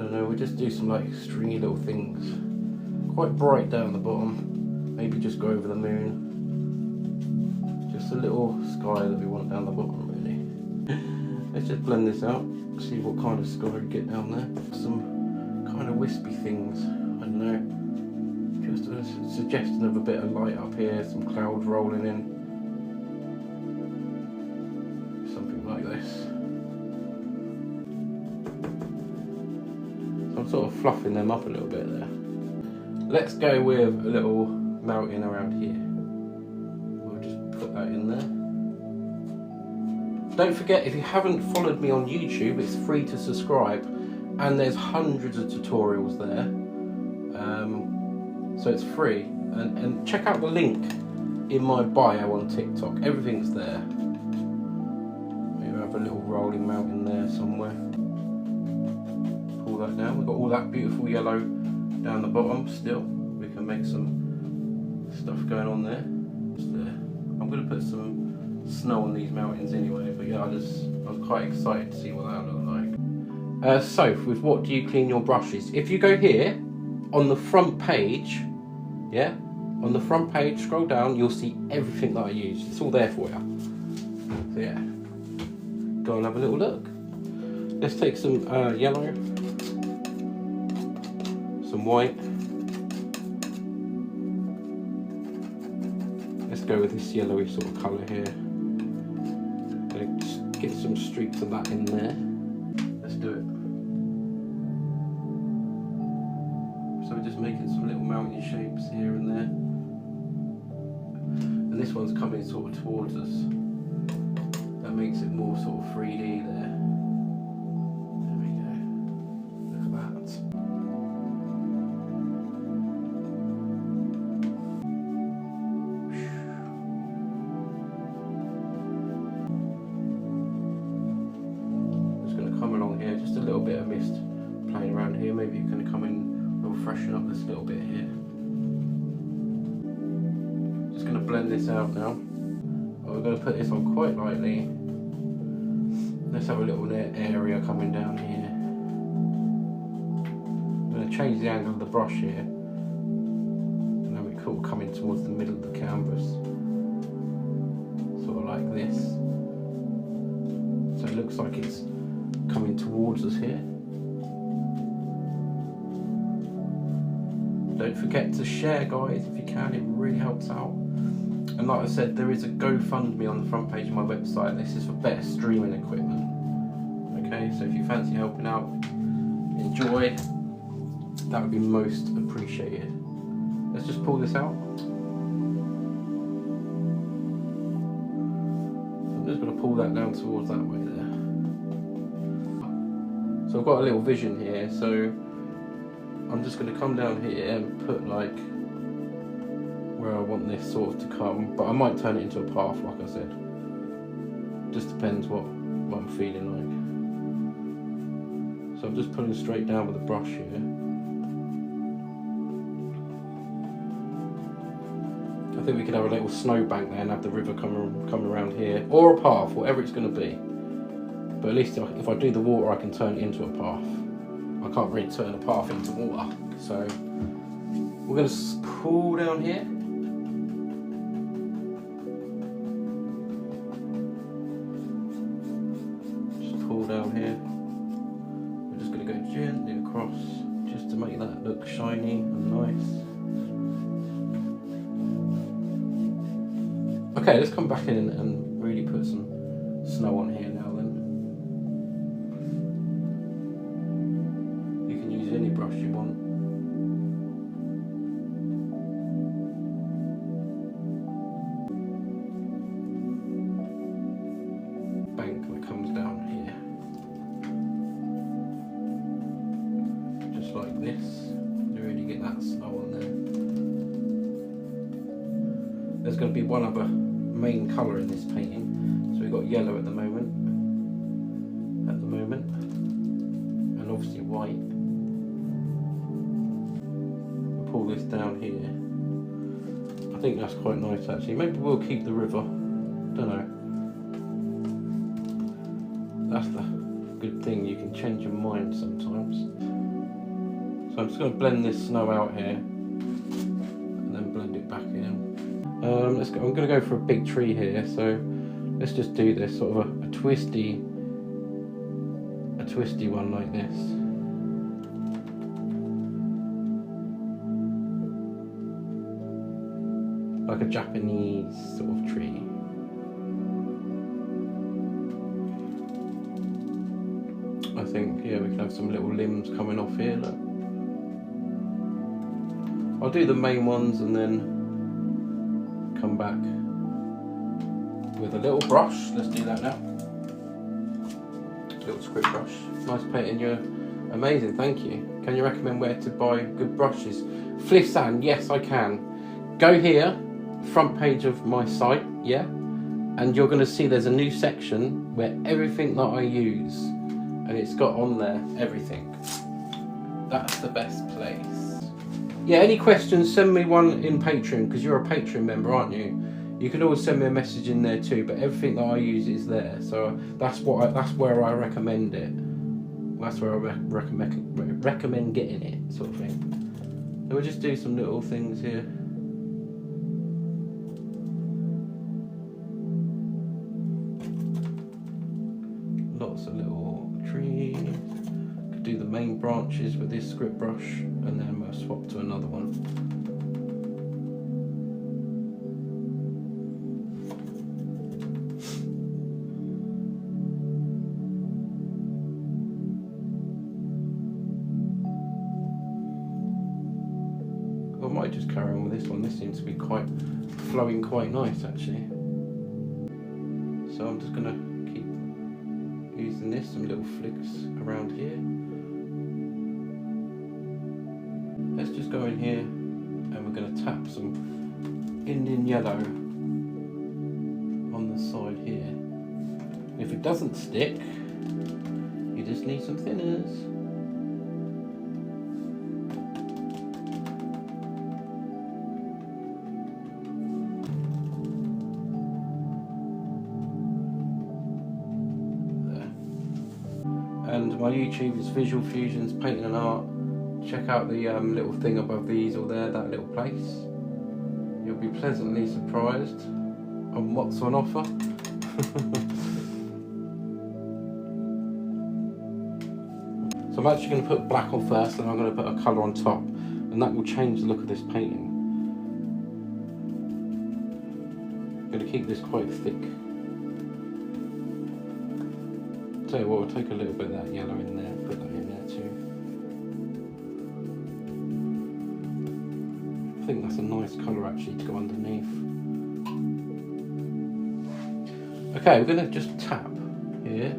don't know, we'll just do some like stringy little things. Quite bright down the bottom. Maybe just go over the moon. Just a little sky that we want down the bottom, really. Let's just blend this out, see what kind of sky we get down there. Some kind of wispy things, I don't know. Just a suggestion of a bit of light up here, some clouds rolling in. Something like this. So I'm sort of fluffing them up a little bit there. Let's go with a little mountain around here. We'll just put that in there. Don't forget, if you haven't followed me on YouTube, it's free to subscribe, and there's hundreds of tutorials there. So it's free, and check out the link in my bio on TikTok. Everything's there. Maybe have a little rolling mountain there somewhere. Pull that down. We've got all that beautiful yellow down the bottom still. We can make some stuff going on there. Just there. I'm going to put some snow on these mountains anyway, but yeah, I was quite excited to see what that looked like. So, with what do you clean your brushes? If you go here, on the front page, yeah, on the front page, scroll down, you'll see everything that I use. It's all there for you. So yeah, go and have a little look. Let's take some yellow, some white. Let's go with this yellowy sort of colour here. Just get some streaks of that in there. Let's do it. So we're just making some little mountain shapes here and there. And this one's coming sort of towards us. That makes it more sort of 3D there. There we go. Look at that. Just going to come along here, just a little bit of mist playing around here. Maybe you can come in, we'll freshen up this little bit here. Just going to blend this out now. We're going to put this on quite lightly. Let's have a little area coming down here. I'm going to change the angle of the brush here. And then we're sort of coming towards the middle of the canvas. Sort of like this. So it looks like it's coming towards us here. Don't forget to share, guys, if you can. It really helps out. And like I said, there is a GoFundMe on the front page of my website. This is for better streaming equipment. Okay, so if you fancy helping out, enjoy. That would be most appreciated. Let's just pull this out. I'm just going to pull that down towards that way there. So I've got a little vision here. So I'm just going to come down here and put like where I want this sort of to come, but I might turn it into a path, like I said. Just depends what I'm feeling like. So I'm just pulling straight down with the brush here. I think we could have a little snowbank there and have the river come around here, or a path, whatever it's going to be. But at least if I do the water, I can turn it into a path. I can't really turn a path into water, so we're going to pull down here. Just pull down here. We're just going to go gently across, just to make that look shiny and nice. Okay, let's come back in and really put some snow on here now then. You can use any brush you want. Bank that comes down here. Just like this. You really get that snow on there. There's going to be one other main colour in this painting. So we've got yellow at the moment, and obviously white. We'll pull this down here. I think that's quite nice actually. Maybe we'll keep the river. Don't know. That's the good thing. You can change your mind sometimes. So I'm just going to blend this snow out here and then blend it back in. I'm going to go for a big tree here, so let's just do this sort of a twisty one like this. Like a Japanese sort of tree. I think, yeah, we can have some little limbs coming off here, look. I'll do the main ones and then come back with a little brush. Let's do that now. Little script brush. Nice painting, you're amazing, thank you. Can you recommend where to buy good brushes? Fliff Sand, yes I can. Go here, front page of my site, yeah? And you're gonna see there's a new section where everything that I use, and it's got on there everything. That's the best place. Yeah, any questions, send me one in Patreon, because you're a Patreon member, aren't you? You can always send me a message in there too, but everything that I use is there. So that's where I recommend it. That's where I recommend getting it, sort of thing. And we'll just do some little things here. Lots of little trees. Could do the main branches with this script brush, and then we'll swap to another one. I might just carry on with this one. This seems to be quite flowing quite nice actually. So I'm just gonna keep using this, some little flicks around here. Let's just go in here and we're gonna tap some Indian yellow on the side here. If it doesn't stick, you just need some thinners. And my YouTube is Visual Fusions Painting and Art. Check out the little thing above the easel there, that little place. You'll be pleasantly surprised on what's on offer. So I'm actually going to put black on first, and I'm going to put a colour on top, and that will change the look of this painting. I'm going to keep this quite thick. So we'll take a little bit of that yellow in there, put that in there too. I think that's a nice colour actually to go underneath. Okay, we're going to just tap here.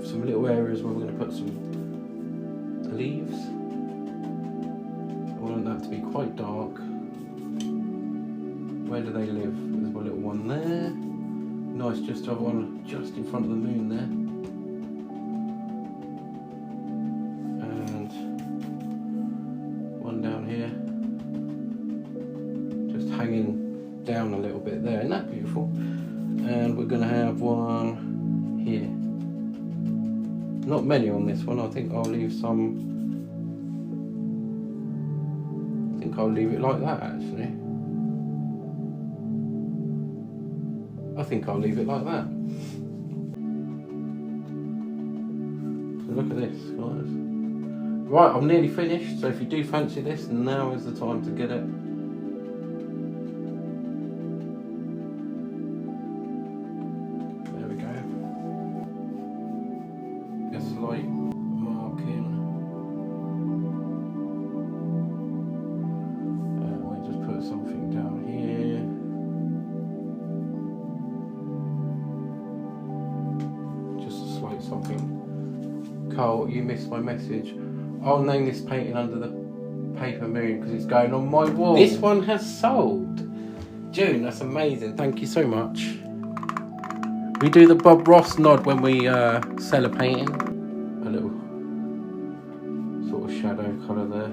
Some little areas where we're going to put some leaves. I want that to be quite dark. Where do they live? There's my little one there. Nice just to have one just in front of the moon there. And one down here. Just hanging down a little bit there. Isn't that beautiful? And we're going to have one here. Not many on this one. I think I'll leave some. I think I'll leave it like that actually. I think I'll leave it like that. So look at this, guys. Right, I'm nearly finished, so if you do fancy this, now is the time to get it. There we go. Just light marking. We'll just put something down here. Something. Carl, you missed my message. I'll name this painting Under the Paper Moon because it's going on my wall. This one has sold. June, that's amazing. Thank you so much. We do the Bob Ross nod when we sell a painting. A little sort of shadow colour there.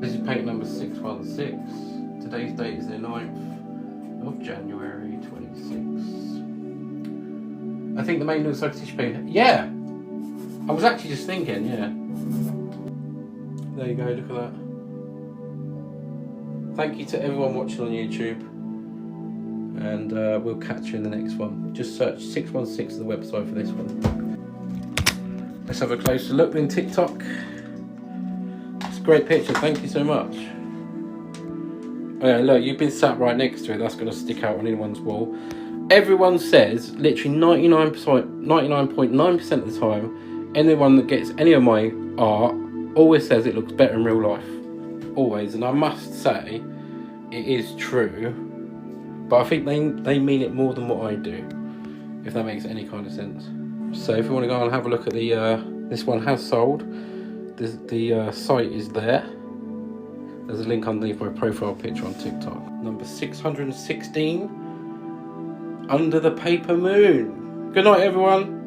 This is painting number 616. Today's date is the 9th of January 26. I think the main looks like a tissue paper. Yeah! I was actually just thinking, yeah. There you go, look at that. Thank you to everyone watching on YouTube. And we'll catch you in the next one. Just search 616 on the website for this one. Let's have a closer look in TikTok. It's a great picture, thank you so much. Oh yeah, look, you've been sat right next to it, that's going to stick out on anyone's wall. Everyone says, literally 99.9% of the time, anyone that gets any of my art always says it looks better in real life. Always, and I must say, it is true. But I think they mean it more than what I do, if that makes any kind of sense. So if you want to go and have a look at the, this one has sold. The site is there. There's a link underneath my profile picture on TikTok. Number 616, Under the Paper Moon. Good night, everyone.